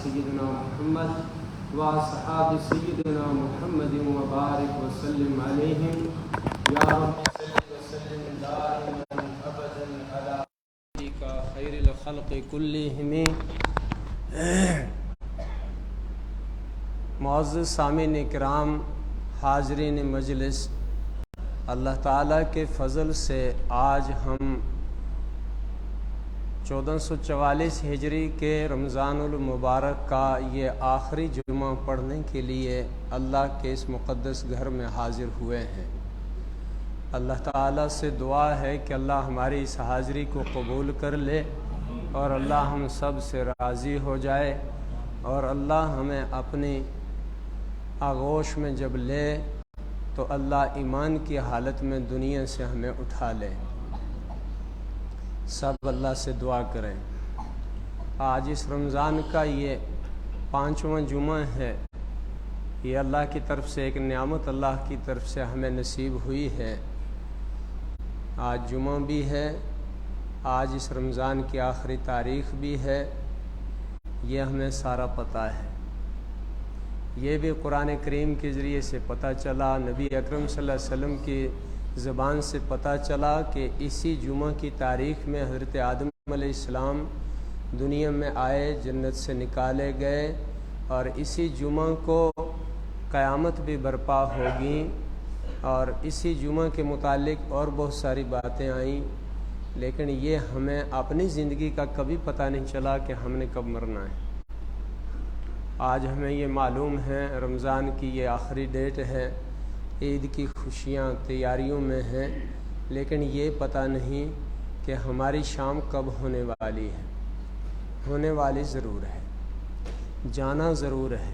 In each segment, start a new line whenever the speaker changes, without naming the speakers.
سيدنا محمد وأصحاب سيدنا محمد وبارك وسلم عليهم يا رب صل وسلم دائما أبدا على نبيك خير الخلق كلهم. معزز سامعین کرام، حاضرین مجلس، اللہ تعالیٰ کے فضل سے آج ہم 1444 ہجری کے رمضان المبارک کا یہ آخری جمعہ پڑھنے کے لیے اللہ کے اس مقدس گھر میں حاضر ہوئے ہیں. اللہ تعالیٰ سے دعا ہے کہ اللہ ہماری اس حاضری کو قبول کر لے اور اللہ ہم سب سے راضی ہو جائے، اور اللہ ہمیں اپنی آغوش میں جب لے تو اللہ ایمان کی حالت میں دنیا سے ہمیں اٹھا لے. سب اللہ سے دعا کریں. آج اس رمضان کا یہ 5واں جمعہ ہے. یہ اللہ کی طرف سے ایک نعمت اللہ کی طرف سے ہمیں نصیب ہوئی ہے. آج جمعہ بھی ہے، آج اس رمضان کی آخری تاریخ بھی ہے، یہ ہمیں سارا پتہ ہے. یہ بھی قرآن کریم کے ذریعے سے پتہ چلا، نبی اکرم صلی اللہ علیہ وسلم کی زبان سے پتہ چلا کہ اسی جمعہ کی تاریخ میں حضرت آدم علیہ السلام دنیا میں آئے، جنت سے نکالے گئے، اور اسی جمعہ کو قیامت بھی برپا ہوگی، اور اسی جمعہ کے متعلق اور بہت ساری باتیں آئیں، لیکن یہ ہمیں اپنی زندگی کا کبھی پتہ نہیں چلا کہ ہم نے کب مرنا ہے. آج ہمیں یہ معلوم ہے رمضان کی یہ آخری ڈیٹ ہے، عید کی خوشیاں تیاریوں میں ہیں، لیکن یہ پتہ نہیں کہ ہماری شام کب ہونے والی ہے. ہونے والی ضرور ہے، جانا ضرور ہے،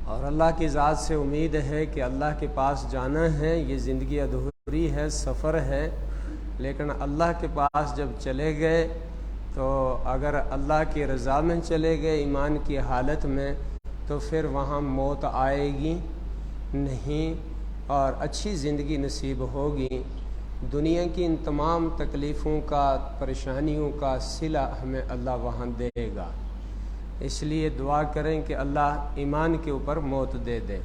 اور اللہ کی ذات سے امید ہے کہ اللہ کے پاس جانا ہے. یہ زندگی ادھوری ہے، سفر ہے، لیکن اللہ کے پاس جب چلے گئے تو اگر اللہ کی رضا میں چلے گئے ایمان کی حالت میں تو پھر وہاں موت آئے گی نہیں، اور اچھی زندگی نصیب ہوگی. دنیا کی ان تمام تکلیفوں کا، پریشانیوں کا صلہ ہمیں اللہ وہاں دے گا. اس لیے دعا کریں کہ اللہ ایمان کے اوپر موت دے دے.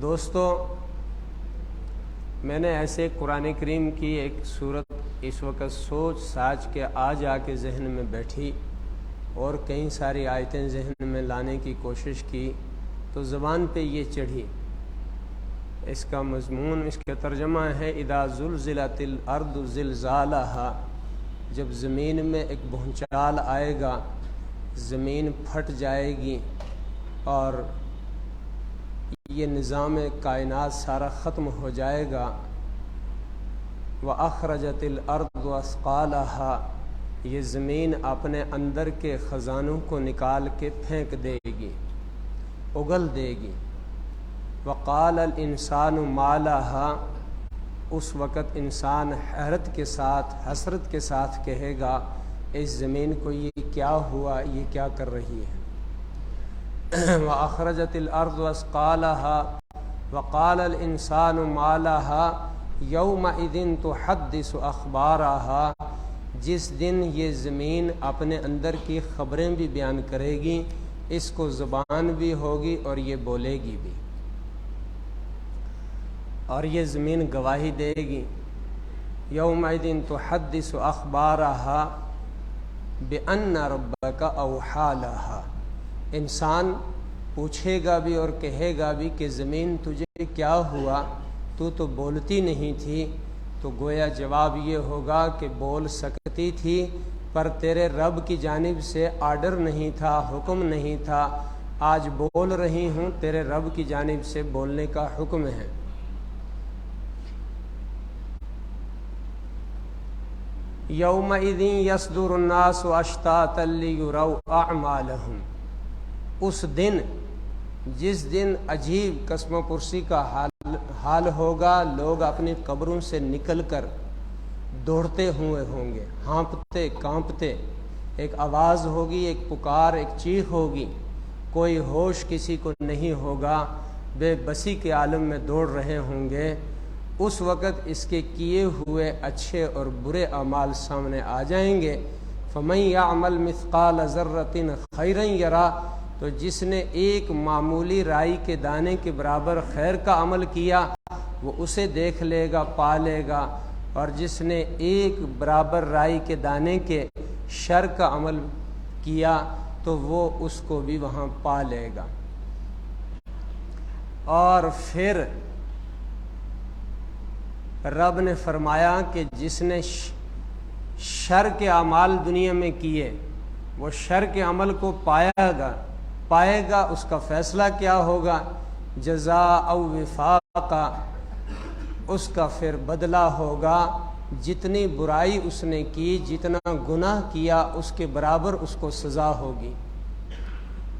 دوستو، میں نے ایسے قرآن کریم کی ایک صورت اس وقت سوچ ساچ کے آ کے ذہن میں بیٹھی، اور کئی ساری آیتیں ذہن میں لانے کی کوشش کی تو زبان پہ یہ چڑھی. اس کا مضمون، اس کا ترجمہ ہے اذا زلزلت الارض زلزالها. جب زمین میں ایک بھونچال آئے گا، زمین پھٹ جائے گی اور یہ نظام کائنات سارا ختم ہو جائے گا. وَأَخْرَجَتِ الْأَرْضُ أَثْقَالَهَا. یہ زمین اپنے اندر کے خزانوں کو نکال کے پھینک دے گی، اگل دے گی. وَقَالَ الْإِنسَانُ مَا لَهَا. اس وقت انسان حیرت کے ساتھ، حسرت کے ساتھ کہے گا اس زمین کو یہ کیا ہوا، یہ کیا کر رہی ہے. وَأَخْرَجَتِ الْأَرْضُ أَثْقَالَهَا وَقَالَ الْإِنسَانُ مَا لَهَا يَوْمَئِذٍ تُحَدِّثُ أَخْبَارَهَا. جس دن یہ زمین اپنے اندر کی خبریں بھی بیان کرے گی، اس کو زبان بھی ہوگی اور یہ بولے گی بھی، اور یہ زمین گواہی دے گی. یومئذ تحدث اخبارها بأن ربک اوحی لها. انسان پوچھے گا بھی اور کہے گا بھی کہ زمین تجھے کیا ہوا، تو بولتی نہیں تھی. تو گویا جواب یہ ہوگا کہ بول سکتی تھی، پر تیرے رب کی جانب سے آرڈر نہیں تھا، حکم نہیں تھا. آج بول رہی ہوں، تیرے رب کی جانب سے بولنے کا حکم ہے. یومئذ یصدر الناس اشتاتا لیروا اعمالهم. اس دن، جس دن عجیب قسم و پرسی کا حال ہوگا، لوگ اپنی قبروں سے نکل کر دوڑتے ہوئے ہوں گے، ہانپتے کانپتے. ایک آواز ہوگی، ایک پکار، ایک چیخ ہوگی. کوئی ہوش کسی کو نہیں ہوگا، بے بسی کے عالم میں دوڑ رہے ہوں گے. اس وقت اس کے کیے ہوئے اچھے اور برے اعمال سامنے آ جائیں گے. فمن یعمل مثقال ذرۃ خیرا یرا، تو جس نے ایک معمولی رائی کے دانے کے برابر خیر کا عمل کیا وہ اسے دیکھ لے گا، پا لے گا، اور جس نے ایک برابر رائی کے دانے کے شر کا عمل کیا تو وہ اس کو بھی وہاں پا لے گا۔ اور پھر رب نے فرمایا کہ جس نے شر کے اعمال دنیا میں کیے وہ شر کے عمل کو پائے گا، اس کا فیصلہ کیا ہوگا؟ جزاء او وفاقا، اس کا پھر بدلہ ہوگا جتنی برائی اس نے کی، جتنا گناہ کیا اس کے برابر اس کو سزا ہوگی۔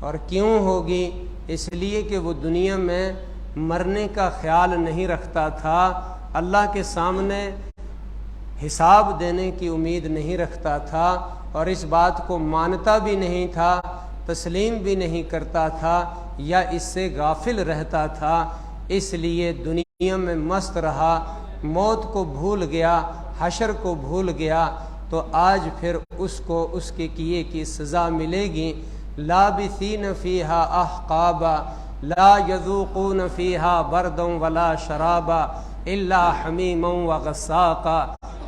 اور کیوں ہوگی؟ اس لیے کہ وہ دنیا میں مرنے کا خیال نہیں رکھتا تھا، اللہ کے سامنے حساب دینے کی امید نہیں رکھتا تھا، اور اس بات کو مانتا بھی نہیں تھا، تسلیم بھی نہیں کرتا تھا، یا اس سے غافل رہتا تھا۔ اس لیے دنیا میں مست رہا، موت کو بھول گیا، حشر کو بھول گیا، تو آج پھر اس کو اس کے کیے کی سزا ملے گی۔ لابثین فیہا احقابا لا یذوقون فیہا بردا ولا شرابا الا حمیما وغساقا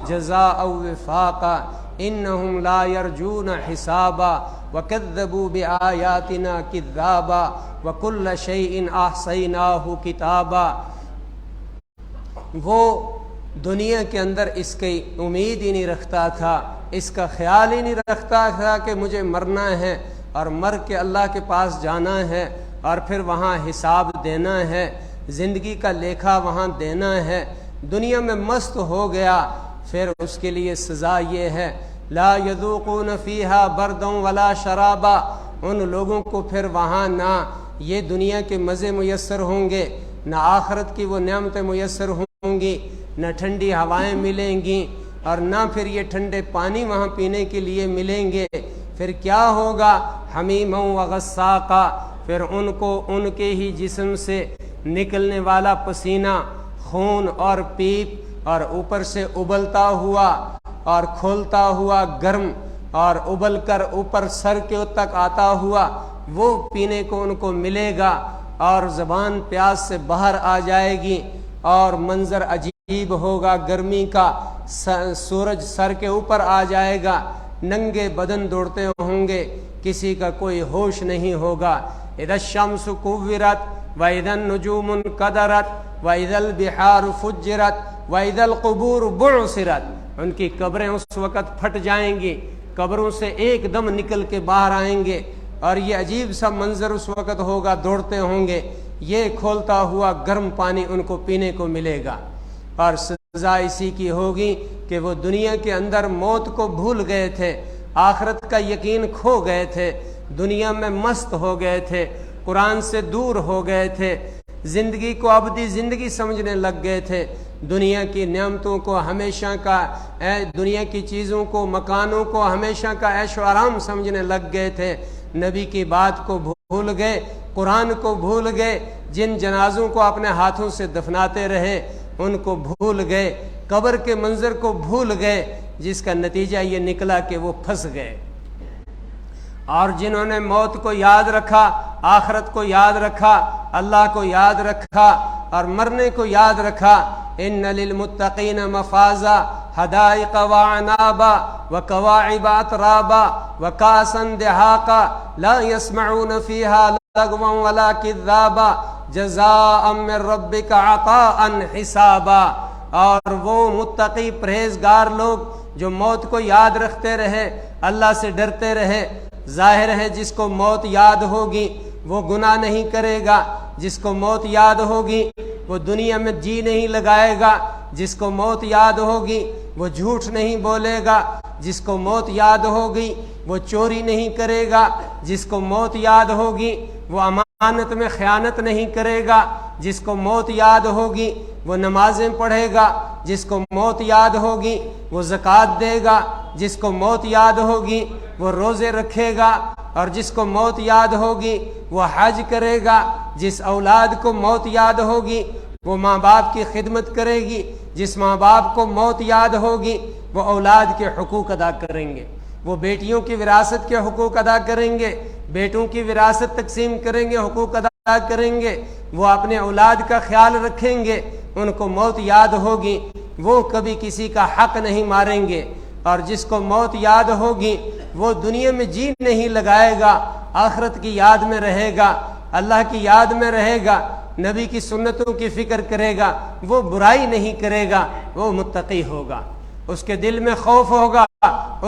جزاء وفاقا انہم لا یرجون حسابا وکذبوا بآیاتنا کذابا وکل شیء احصیناہ کتابا۔ وہ دنیا کے اندر اس کی امید ہی نہیں رکھتا تھا، اس کا خیال ہی نہیں رکھتا تھا کہ مجھے مرنا ہے اور مر کے اللہ کے پاس جانا ہے اور پھر وہاں حساب دینا ہے، زندگی کا لیکھا وہاں دینا ہے۔ دنیا میں مست ہو گیا، پھر اس کے لیے سزا یہ ہے لا یذوقون فیہا بردا ولا شرابا، ان لوگوں کو پھر وہاں نہ یہ دنیا کے مزے میسر ہوں گے، نہ آخرت کی وہ نعمتیں میسر ہوں گی، نہ ٹھنڈی ہوائیں ملیں گی، اور نہ پھر یہ ٹھنڈے پانی وہاں پینے کے لیے ملیں گے۔ پھر کیا ہوگا؟ حمیما وغساقا، پھر ان کو ان کے ہی جسم سے نکلنے والا پسینہ، خون اور پیپ، اور اوپر سے ابلتا ہوا اور کھولتا ہوا گرم، اور ابل کر اوپر سر کے تک آتا ہوا وہ پینے کو ان کو ملے گا، اور زبان پیاس سے باہر آ جائے گی، اور منظر عجیب ہوگا گرمی کا، سورج سر کے اوپر آ جائے گا، ننگے بدن دوڑتے ہوں گے، کسی کا کوئی ہوش نہیں ہوگا۔ اذا الشمس كورت واذا النجوم انكدرت واذا البحار فجرت واذا القبور بعثرت، ان کی قبریں اس وقت پھٹ جائیں گی، قبروں سے ایک دم نکل کے باہر آئیں گے، اور یہ عجیب سا منظر اس وقت ہوگا، دوڑتے ہوں گے، یہ کھولتا ہوا گرم پانی ان کو پینے کو ملے گا۔ اور سزا اسی کی ہوگی کہ وہ دنیا کے اندر موت کو بھول گئے تھے، آخرت کا یقین کھو گئے تھے، دنیا میں مست ہو گئے تھے، قرآن سے دور ہو گئے تھے، زندگی کو ابدی زندگی سمجھنے لگ گئے تھے، دنیا کی نعمتوں کو ہمیشہ کا، دنیا کی چیزوں کو، مکانوں کو ہمیشہ کا عیش و آرام سمجھنے لگ گئے تھے، نبی کی بات کو بھول گئے، قرآن کو بھول گئے، جن جنازوں کو اپنے ہاتھوں سے دفناتے رہے ان کو بھول گئے، قبر کے منظر کو بھول گئے، جس کا نتیجہ یہ نکلا کہ وہ پھنس گئے۔ اور جنہوں نے موت کو یاد رکھا، آخرت کو یاد رکھا، اللہ کو یاد رکھا اور مرنے کو یاد رکھا، ان للمتقین مفازا حدائق وعنابا وکواعب اترابا وکاسا دہاقا لا يسمعون فیہا لغوا ولا کذابا جزاء من ربک عطاء حسابا۔ اور وہ متقی پرہیزگار لوگ جو موت کو یاد رکھتے رہے، اللہ سے ڈرتے رہے، ظاہر ہے جس کو موت یاد ہوگی وہ گناہ نہیں کرے گا، جس کو موت یاد ہوگی وہ دنیا میں جی نہیں لگائے گا، جس کو موت یاد ہوگی وہ جھوٹ نہیں بولے گا، جس کو موت یاد ہوگی وہ چوری نہیں کرے گا، جس کو موت یاد ہوگی وہ امانت میں خیانت نہیں کرے گا، جس کو موت یاد ہوگی وہ نمازیں پڑھے گا، جس کو موت یاد ہوگی وہ زکوٰۃ دے گا، جس کو موت یاد ہوگی وہ روزے رکھے گا، اور جس کو موت یاد ہوگی وہ حج کرے گا، جس اولاد کو موت یاد ہوگی وہ ماں باپ کی خدمت کرے گی، جس ماں باپ کو موت یاد ہوگی وہ اولاد کے حقوق ادا کریں گے، وہ بیٹیوں کی وراثت کے حقوق ادا کریں گے، بیٹوں کی وراثت تقسیم کریں گے، حقوق ادا کریں گے، وہ اپنے اولاد کا خیال رکھیں گے، ان کو موت یاد ہوگی، وہ کبھی کسی کا حق نہیں ماریں گے، اور جس کو موت یاد ہوگی وہ دنیا میں جی نہیں لگائے گا، آخرت کی یاد میں رہے گا، اللہ کی یاد میں رہے گا، نبی کی سنتوں کی فکر کرے گا، وہ برائی نہیں کرے گا، وہ متقی ہوگا، اس کے دل میں خوف ہوگا،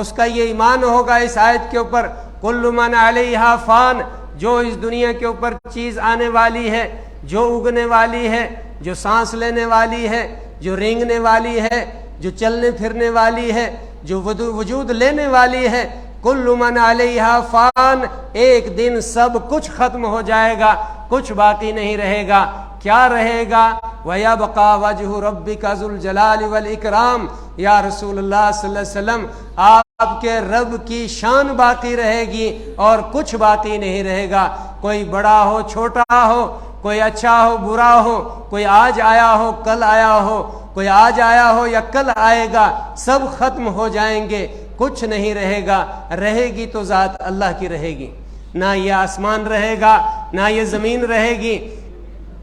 اس کا یہ ایمان ہوگا اس آیت کے اوپر، کل من علیہا فان، جو اس دنیا کے اوپر چیز آنے والی ہے، جو اگنے والی ہے، جو سانس لینے والی ہے، جو رینگنے والی ہے، جو چلنے پھرنے والی ہے، جو وجود لینے والی ہے، کل من علیہا فان، ایک دن سب کچھ ختم ہو جائے گا، کچھ باقی نہیں رہے گا، کیا رہے گا؟ وَيَبْقَى وَجْهُ رَبِّكَ ذُو الْجَلَالِ وَالْإِكْرَامِ، یا رسول اللہ صلی اللہ علیہ وسلم آپ کے رب کی شان باقی رہے گی اور کچھ باقی نہیں رہے گا، کوئی بڑا ہو چھوٹا ہو، کوئی اچھا ہو برا ہو، کوئی آج آیا ہو کل آیا ہو، کوئی آج آیا ہو یا کل آئے گا، سب ختم ہو جائیں گے، کچھ نہیں رہے گا، رہے گی تو ذات اللہ کی رہے گی، نہ یہ آسمان رہے گا نہ یہ زمین رہے گی۔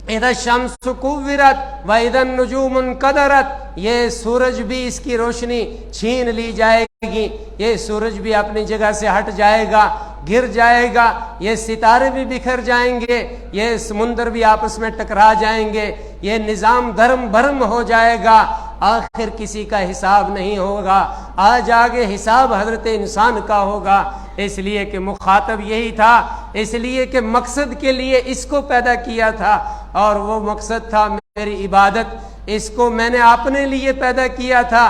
اذا الشمس کورت واذا النجوم انکدرت، یہ سورج بھی اس کی روشنی چھین لی جائے گی، یہ سورج بھی اپنی جگہ سے ہٹ جائے گا، گر جائے گا، یہ ستارے بھی بکھر جائیں گے، یہ سمندر بھی آپس میں ٹکرا جائیں گے، یہ نظام دھرم بھرم ہو جائے گا، آخر کسی کا حساب نہیں ہوگا، آج آگے حساب حضرت انسان کا ہوگا، اس لیے کہ مخاطب یہی تھا، اس لیے کہ مقصد کے لیے اس کو پیدا کیا تھا، اور وہ مقصد تھا میری عبادت، اس کو میں نے اپنے لیے پیدا کیا تھا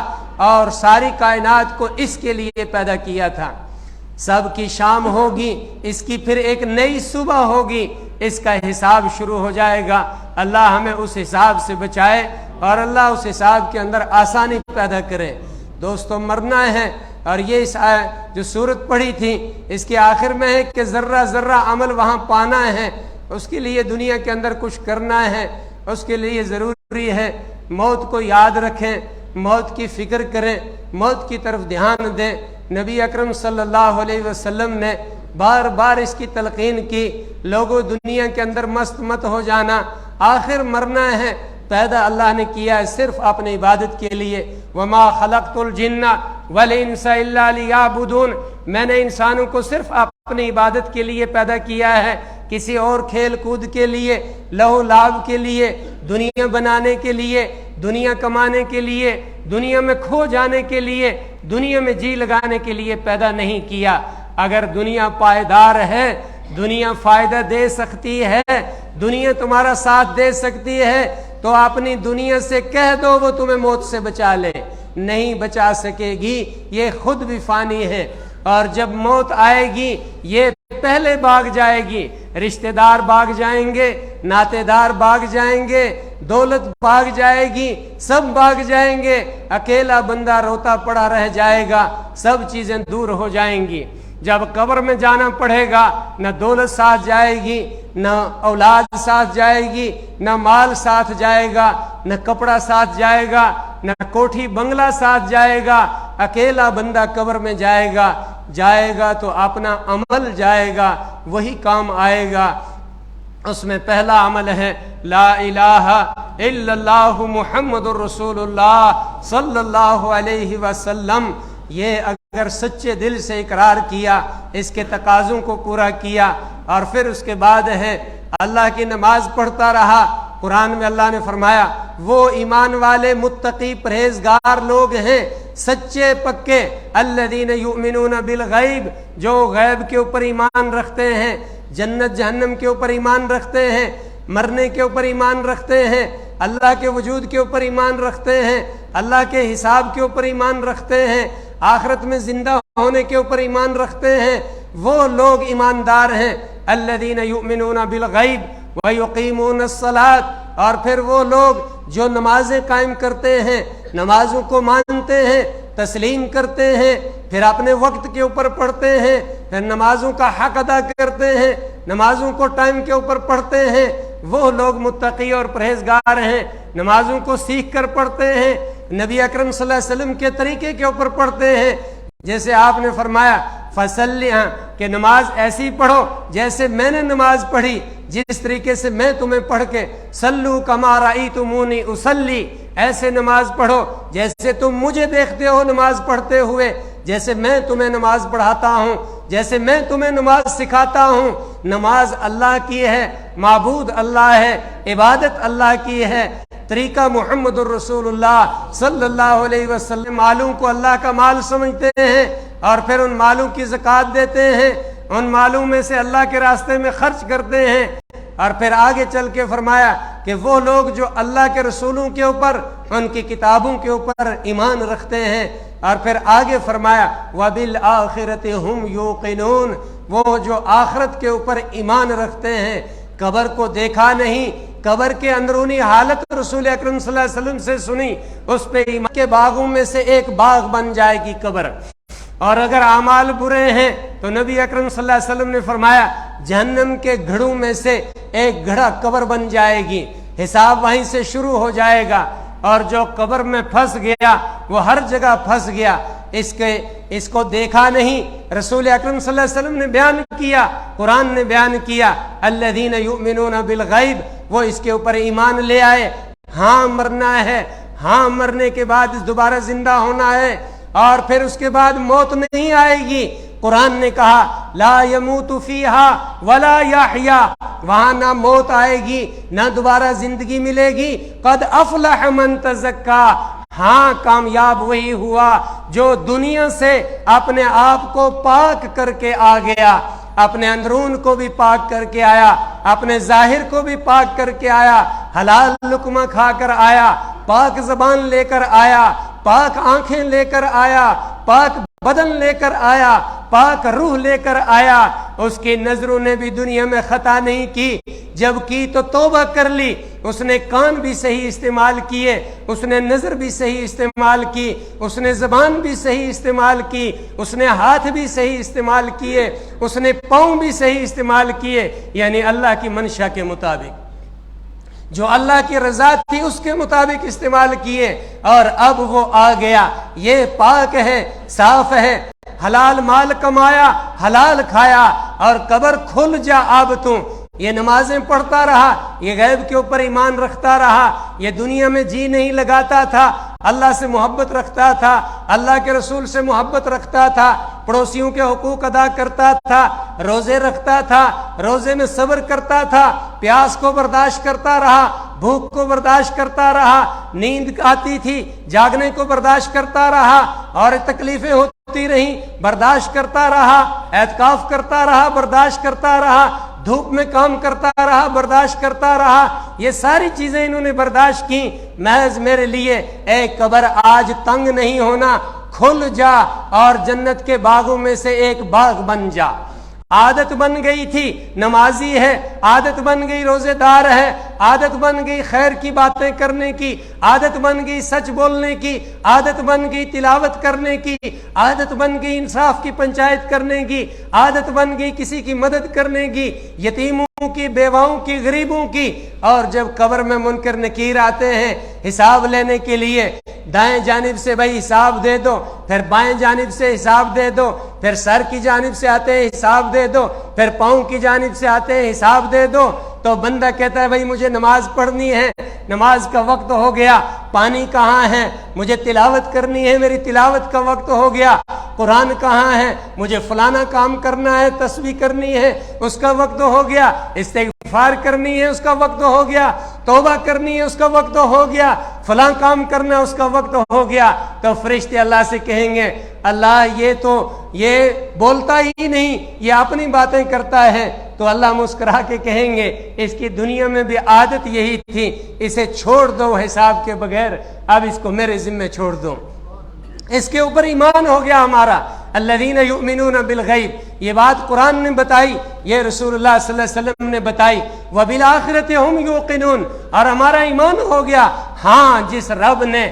اور ساری کائنات کو اس کے لیے پیدا کیا تھا۔ سب کی شام ہوگی، اس کی پھر ایک نئی صبح ہوگی، اس کا حساب شروع ہو جائے گا، اللہ ہمیں اس حساب سے بچائے اور اللہ اس حساب کے اندر آسانی پیدا کرے۔ دوستو مرنا ہے، اور یہ اس جو سورت پڑھی تھی اس کے آخر میں ہے کہ ذرہ ذرہ عمل وہاں پانا ہے، اس کے لیے دنیا کے اندر کچھ کرنا ہے، اس کے لیے ضروری ہے موت کو یاد رکھیں، موت کی فکر کریں، موت کی طرف دھیان دیں۔ نبی اکرم صلی اللہ علیہ وسلم نے بار بار اس کی تلقین کی، لوگوں دنیا کے اندر مست مت ہو جانا، آخر مرنا ہے، پیدا اللہ نے کیا ہے صرف اپنی عبادت کے لیے، وما خلقت الجن والانس الا لیعبدون، میں نے انسانوں کو صرف اپنی عبادت کے لیے پیدا کیا ہے، کسی اور کھیل کود کے لیے، لہو لعب کے لیے، دنیا بنانے کے لیے، دنیا کمانے کے لیے، دنیا میں کھو جانے کے لیے، دنیا میں جی لگانے کے لیے پیدا نہیں کیا۔ اگر دنیا پائیدار ہے، دنیا فائدہ دے سکتی ہے، دنیا تمہارا ساتھ دے سکتی ہے، تو اپنی دنیا سے کہہ دو وہ تمہیں موت سے بچا لے، نہیں بچا سکے گی، یہ خود بھی فانی ہے، اور جب موت آئے گی یہ پہلے بھاگ جائے گی، رشتہ دار بھاگ جائیں گے، ناطے دار بھاگ جائیں گے، دولت بھاگ جائے گی، سب بھاگ جائیں گے، اکیلا بندہ روتا پڑا رہ جائے گا، سب چیزیں دور ہو جائیں گی۔ جب قبر میں جانا پڑے گا، نہ دولت ساتھ جائے گی، نہ اولاد ساتھ جائے گی، نہ مال ساتھ جائے گا، نہ کپڑا ساتھ جائے گا، نہ کوٹھی بنگلہ ساتھ جائے گا، اکیلا بندہ قبر میں جائے گا تو اپنا عمل جائے گا، وہی کام آئے گا۔ اس میں پہلا عمل ہے لا الہ الا اللہ محمد الرسول اللہ صلی اللہ علیہ وسلم، یہ اگر سچے دل سے اقرار کیا، اس کے تقاضوں کو پورا کیا، اور پھر اس کے بعد ہے اللہ کی نماز پڑھتا رہا۔ قرآن میں اللہ نے فرمایا وہ ایمان والے متقی پرہیزگار لوگ ہیں، سچے پکے، الذین یؤمنون بالغیب، جو غیب کے اوپر ایمان رکھتے ہیں، جنت جہنم کے اوپر ایمان رکھتے ہیں، مرنے کے اوپر ایمان رکھتے ہیں، اللہ کے وجود کے اوپر ایمان رکھتے ہیں، اللہ کے حساب کے اوپر ایمان رکھتے ہیں، آخرت میں زندہ ہونے کے اوپر ایمان رکھتے ہیں، وہ لوگ ایماندار ہیں۔ الذین یؤمنون بالغیب ویقیمون الصلاۃ، اور پھر وہ لوگ جو نمازیں قائم کرتے ہیں، نمازوں کو مانتے ہیں، تسلیم کرتے ہیں، پھر اپنے وقت کے اوپر پڑھتے ہیں، پھر نمازوں کا حق ادا کرتے ہیں، نمازوں کو ٹائم کے اوپر پڑھتے ہیں، وہ لوگ متقی اور پرہیزگار ہیں۔ نمازوں کو سیکھ کر پڑھتے ہیں، نبی اکرم صلی اللہ علیہ وسلم کے طریقے کے اوپر پڑھتے ہیں، جیسے آپ نے فرمایا فصلی کہ نماز ایسی پڑھو جیسے میں نے نماز پڑھی، جس طریقے سے میں تمہیں پڑھ کے صلو کما رأیتمونی اصلی، ایسے نماز پڑھو جیسے تم مجھے دیکھتے ہو نماز پڑھتے ہوئے، جیسے میں تمہیں نماز پڑھاتا ہوں، جیسے میں تمہیں نماز سکھاتا ہوں۔ نماز اللہ کی ہے، معبود اللہ ہے، عبادت اللہ کی ہے، طریقہ محمد الرسول اللہ صلی اللہ علیہ وسلم۔ مالوں کو اللہ کا مال سمجھتے ہیں اور پھر ان مالوں کی زکوٰۃ دیتے ہیں، ان مالوں میں سے اللہ کے راستے میں خرچ کرتے ہیں، اور پھر آگے چل کے فرمایا کہ وہ لوگ جو اللہ کے رسولوں کے اوپر، ان کی کتابوں کے اوپر ایمان رکھتے ہیں، اور پھر آگے فرمایا وَبِالْآخِرَةِ هُمْ يُوقِنُونَ، وہ جو آخرت کے اوپر ایمان رکھتے ہیں، قبر کو دیکھا نہیں، قبر کے اندرونی حالت رسول اکرم صلی اللہ علیہ وسلم سے سنی، اس پہ ایمان کے باغوں میں سے ایک باغ بن جائے گی قبر۔ اور اگر اعمال برے ہیں تو نبی اکرم صلی اللہ علیہ وسلم نے فرمایا جہنم کے گھڑوں میں سے ایک گھڑا قبر بن جائے گی، حساب وہیں سے شروع ہو جائے گا، اور جو قبر میں پھنس گیا وہ ہر جگہ پھنس گیا، اس کو دیکھا نہیں۔ رسول اکرم صلی اللہ علیہ وسلم نے بیان کیا، قرآن نے بیان کیا الذین یؤمنون بالغیب، وہ اس کے اوپر ایمان لے آئے، ہاں مرنا ہے، ہاں مرنے کے بعد دوبارہ زندہ ہونا ہے، اور پھر اس کے بعد موت نہیں آئے گی۔ قرآن نے کہا لا یموت فیہا ولا یحیا، وہاں نہ موت آئے گی نہ دوبارہ زندگی ملے گی۔ قد افلح من تزکا، ہاں کامیاب وہی ہوا جو دنیا سے اپنے آپ کو پاک کر کے آ گیا، اپنے اندرون کو بھی پاک کر کے آیا، اپنے ظاہر کو بھی پاک کر کے آیا، حلال لقمہ کھا کر آیا، پاک زبان لے کر آیا، پاک آنکھیں لے کر آیا، پاک بدن لے کر آیا، پاک روح لے کر آیا۔ اس کی نظروں نے بھی دنیا میں خطا نہیں کی، جب کی تو توبہ کر لی، اس نے کان بھی صحیح استعمال کیے، اس نے نظر بھی صحیح استعمال کی، اس نے زبان بھی صحیح استعمال کی، اس نے ہاتھ بھی صحیح استعمال کیے، اس نے پاؤں بھی صحیح استعمال کیے، یعنی اللہ کی منشا کے مطابق، جو اللہ کی رضا تھی اس کے مطابق استعمال کیے، اور اب وہ آ گیا، یہ پاک ہے، صاف ہے، حلال مال کمایا، حلال کھایا، اور قبر کھل جا اب تو یہ نمازیں پڑھتا رہا، یہ غیب کے اوپر ایمان رکھتا رہا، یہ دنیا میں جی نہیں لگاتا تھا، اللہ سے محبت رکھتا تھا، اللہ کے رسول سے محبت رکھتا تھا، پڑوسیوں کے حقوق ادا کرتا تھا، روزے رکھتا تھا، روزے میں صبر کرتا تھا، پیاس کو برداشت کرتا رہا، بھوک کو برداشت کرتا رہا، نیند آتی تھی جاگنے کو برداشت کرتا رہا، اور تکلیفیں ہوتی رہیں برداشت کرتا رہا، اعتکاف کرتا رہا برداشت کرتا رہا، دھوپ میں کام کرتا رہا برداشت کرتا رہا، یہ ساری چیزیں انہوں نے برداشت کی محض میرے لیے۔ اے قبر آج تنگ نہیں ہونا، کھل جا اور جنت کے باغوں میں سے ایک باغ بن جا۔ عادت بن گئی تھی نمازی ہے، عادت بن گئی روزے دار ہے، عادت بن گئی خیر کی باتیں کرنے کی، عادت بن گئی سچ بولنے کی، عادت بن گئی تلاوت کرنے کی، عادت بن گئی انصاف کی پنچایت کرنے کی، عادت بن گئی کسی کی مدد کرنے کی، یتیموں کی، بیواؤں کی، غریبوں کی، اور جب قبر میں منکر نکیر آتے ہیں حساب لینے کے لیے، دائیں جانب سے بھائی حساب دے دو، پھر بائیں جانب سے حساب دے دو، پھر سر کی جانب سے آتے ہیں حساب دے دو، پھر پاؤں کی جانب سے آتے ہیں حساب دے دو، تو بندہ کہتا ہے بھائی مجھے نماز پڑھنی ہے، نماز کا وقت ہو گیا، پانی کہاں ہے، مجھے تلاوت کرنی ہے، میری تلاوت کا وقت ہو گیا، قرآن کہاں ہے، مجھے فلانا کام کرنا ہے، تسبیح کرنی ہے، اس کا وقت ہو گیا، استغفار کرنی ہے، اس کا وقت ہو گیا، توبہ کرنی ہے، اس کا وقت ہو گیا، فلاں کام کرنا اس کا وقت ہو گیا، تو فرشتے اللہ سے کہیں گے اللہ یہ بولتا ہی نہیں، یہ اپنی باتیں کرتا ہے، تو اللہ مسکرا کے کہیں گے اس کی دنیا میں بھی عادت یہی تھی، اسے چھوڑ دو حساب کے بغیر، اب اس کو میرے ذمہ چھوڑ دو، اس کے اوپر ایمان ہو گیا ہمارا۔ الذین یؤمنون بالغیب، یہ بات قرآن نے بتائی، یہ رسول اللہ صلی اللہ علیہ وسلم نے بتائی، وبالآخرۃ ہم یوقنون، اور ہمارا ایمان ہو گیا ہاں جس رب نے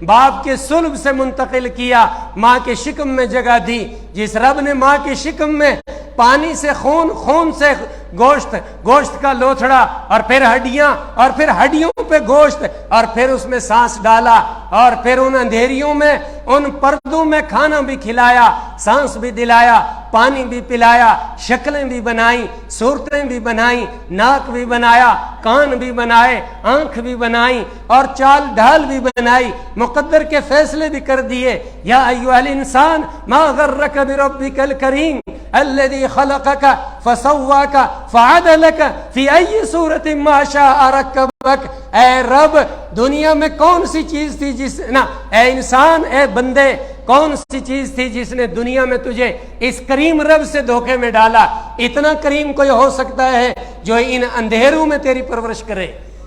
باپ کے صلب سے منتقل کیا، ماں کے شکم میں جگہ دی، جس رب نے ماں کے شکم میں پانی سے خون سے گوشت، گوشت کا لوتھڑا، اور پھر ہڈیاں، اور پھر ہڈیوں پہ گوشت، اور پھر اس میں سانس ڈالا، اور پھر ان اندھیریوں میں، ان پردوں میں کھانا بھی کھلایا، سانس بھی دلایا، پانی بھی پلایا، شکلیں بھی بنائیں، صورتیں بھی بنائیں، ناک بھی بنایا، کان بھی بنائے، آنکھ بھی بنائیں، اور چال ڈھال بھی بنائی، مقدر کے فیصلے بھی کر دیے۔ یا ایھا الانسان ما غرک بربک الکریم الذی خلقک فسواک فعدلک فی ای صورت ما شاء رکبک۔ اے رب، دنیا میں کون سی چیز تھی اے انسان، اے بندے، کون سی چیز تھی جس نے دنیا میں تجھے اس کریم رب سے دھوکے میں ڈالا؟ اتنا کریم کوئی ہو سکتا ہے جو ان اندھیروں میں تیری پرورش کرے،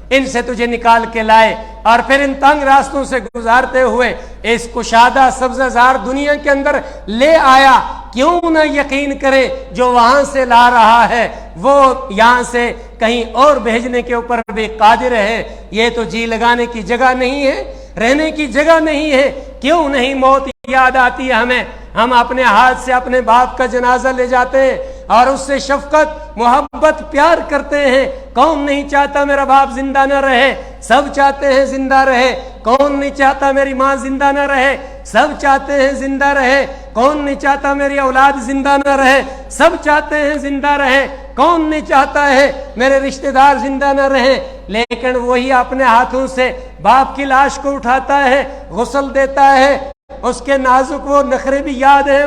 ان سے تجھے نکال کے لائے، اور پھر ان تنگ راستوں سے گزارتے ہوئے اس کشادہ سبزہ زار دنیا کے اندر لے آیا؟ کیوں نہ یقین کرے جو وہاں سے لا رہا ہے وہ یہاں سے کہیں اور بھیجنے کے اوپر بھی قادر ہے۔ یہ تو جی لگانے کی جگہ نہیں ہے، رہنے کی جگہ نہیں ہے۔ کیوں نہیں موت یاد آتی ہے ہمیں؟ ہم اپنے ہاتھ سے اپنے باپ کا جنازہ لے جاتے ہیں اور اس سے شفقت، محبت، پیار کرتے ہیں۔ کون نہیں چاہتا میرا باپ زندہ نہ رہے؟ سب چاہتے ہیں زندہ رہے۔ کون نہیں چاہتا میری ماں زندہ نہ رہے؟ سب چاہتے ہیں زندہ رہے۔ کون نہیں چاہتا میری اولاد زندہ نہ رہے؟ سب چاہتے ہیں زندہ رہے۔ کون نہیں چاہتا ہے میرے رشتہ دار زندہ نہ رہیں؟ لیکن وہی اپنے ہاتھوں سے باپ کی لاش کو اٹھاتا ہے، غسل دیتا ہے، اس کے نازک وہ نخرے بھی یاد ہیں،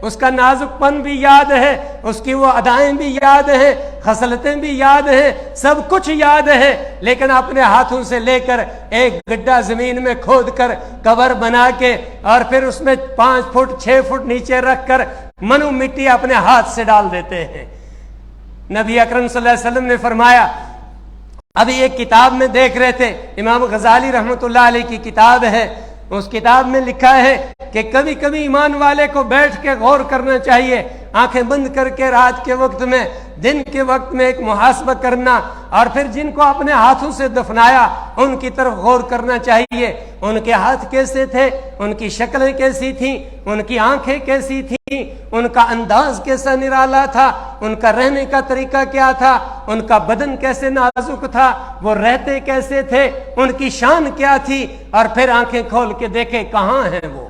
اس کا نازک پن بھی یاد ہے، اس کی وہ ادائیں بھی یاد ہیں، خصلتیں بھی یاد ہیں، سب کچھ یاد ہے، لیکن اپنے ہاتھوں سے لے کر ایک گڈھا زمین میں کھود کر قبر بنا کے اور پھر اس میں 5 فٹ 6 فٹ نیچے رکھ کر منو مٹی اپنے ہاتھ سے ڈال دیتے ہیں۔ نبی اکرم صلی اللہ علیہ وسلم نے فرمایا، ابھی ایک کتاب میں دیکھ رہے تھے، امام غزالی رحمۃ اللہ علیہ کی کتاب ہے، اس کتاب میں لکھا ہے کہ کبھی کبھی ایمان والے کو بیٹھ کے غور کرنا چاہیے، آنکھیں بند کر کے رات کے وقت میں، دن کے وقت میں ایک محاسبہ کرنا، اور پھر جن کو اپنے ہاتھوں سے دفنایا ان کی طرف غور کرنا چاہیے۔ ان کے ہاتھ کیسے تھے، ان کی شکلیں کیسی تھیں، ان کی آنکھیں کیسی تھیں، ان کا انداز کیسا نرالا تھا، ان کا رہنے کا طریقہ کیا تھا، ان کا بدن کیسے نازک تھا، وہ رہتے کیسے تھے، ان کی شان کیا تھی، اور پھر آنکھیں کھول کے دیکھیں کہاں ہیں وہ،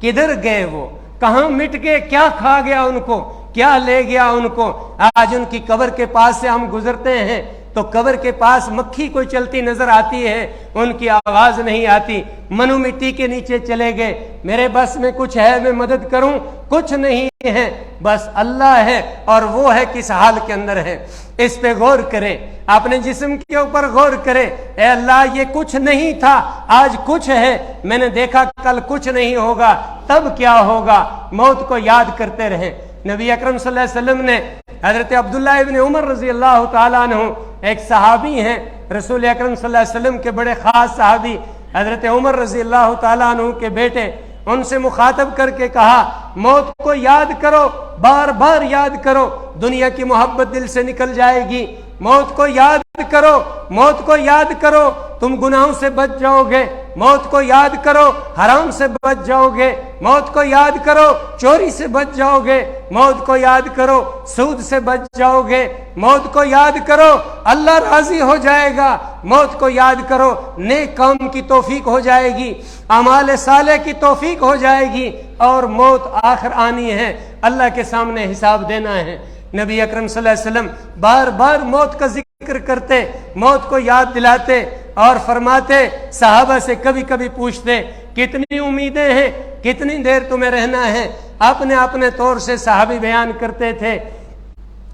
کدھر گئے وہ، کہاں مٹ گئے، کیا کھا گیا ان کو، کیا لے گیا ان کو۔ آج ان کی قبر کے پاس سے ہم گزرتے ہیں تو قبر کے پاس مکھی کوئی چلتی نظر آتی ہے، ان کی آواز نہیں آتی، منو مٹی کے نیچے چلے گئے۔ میرے بس میں کچھ ہے میں مدد کروں؟ کچھ نہیں ہے، بس اللہ ہے، اور وہ ہے کس حال کے اندر ہے۔ اس پہ غور کرے، اپنے جسم کے اوپر غور کرے، اے اللہ یہ کچھ نہیں تھا، آج کچھ ہے، میں نے دیکھا کل کچھ نہیں ہوگا، تب کیا ہوگا؟ موت کو یاد کرتے رہیں۔ نبی اکرم صلی اللہ علیہ وسلم نے حضرت عبداللہ ابن عمر رضی اللہ تعالیٰ عنہ، ایک صحابی ہیں رسول اکرم صلی اللہ علیہ وسلم کے بڑے خاص صحابی، حضرت عمر رضی اللہ تعالیٰ عنہ کے بیٹے، ان سے مخاطب کر کے کہا، موت کو یاد کرو، بار بار یاد کرو، دنیا کی محبت دل سے نکل جائے گی۔ موت کو یاد کرو، موت کو یاد کرو، تم گناہوں سے بچ جاؤ گے۔ موت کو یاد کرو، حرام سے بچ جاؤ گے۔ موت کو یاد کرو، چوری سے بچ جاؤ گے۔ موت کو یاد کرو، سود سے بچ جاؤ گے۔ موت کو یاد کرو، اللہ راضی ہو جائے گا۔ موت کو یاد کرو، نیک کام کی توفیق ہو جائے گی، اعمال صالح کی توفیق ہو جائے گی، اور موت آخر آنی ہے، اللہ کے سامنے حساب دینا ہے۔ نبی اکرم صلی اللہ علیہ وسلم بار بار موت کا ذکر کرتے، موت کو یاد دلاتے، اور فرماتے، صحابہ سے کبھی کبھی پوچھتے، کتنی امیدیں ہیں، کتنی دیر تمہیں رہنا ہے؟ اپنے اپنے طور سے صحابی بیان کرتے تھے،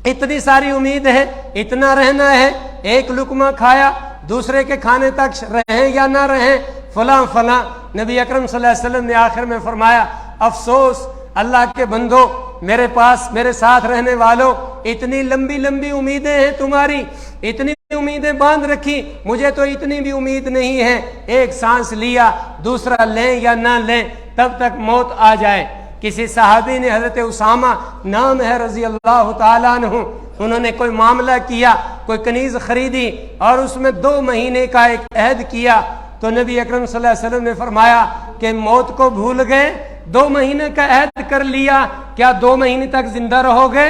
اتنی ساری امید ہے، اتنا رہنا ہے، ایک لقمہ کھایا، دوسرے کے کھانے تک رہیں یا نہ رہیں، فلاں فلاں۔ نبی اکرم صلی اللہ علیہ وسلم نے آخر میں فرمایا، افسوس اللہ کے بندو، میرے پاس میرے ساتھ رہنے والوں، اتنی لمبی لمبی امیدیں ہیں تمہاری، اتنی امیدیں باندھ رکھی، مجھے تو اتنی بھی امید نہیں ہے، ایک سانس لیا، دوسرا لیں یا نہ لیں، تب تک موت آ جائے۔ کسی صحابی نے، حضرت اسامہ نام ہے رضی اللہ تعالیٰ عنہ، انہوں نے کوئی معاملہ کیا، کوئی کنیز خریدی، اور اس میں 2 مہینے کا ایک عہد کیا، تو نبی اکرم صلی اللہ علیہ وسلم نے فرمایا کہ موت کو بھول گئے، 2 مہینے کا عہد کر لیا، کیا 2 مہینے تک زندہ رہو گے؟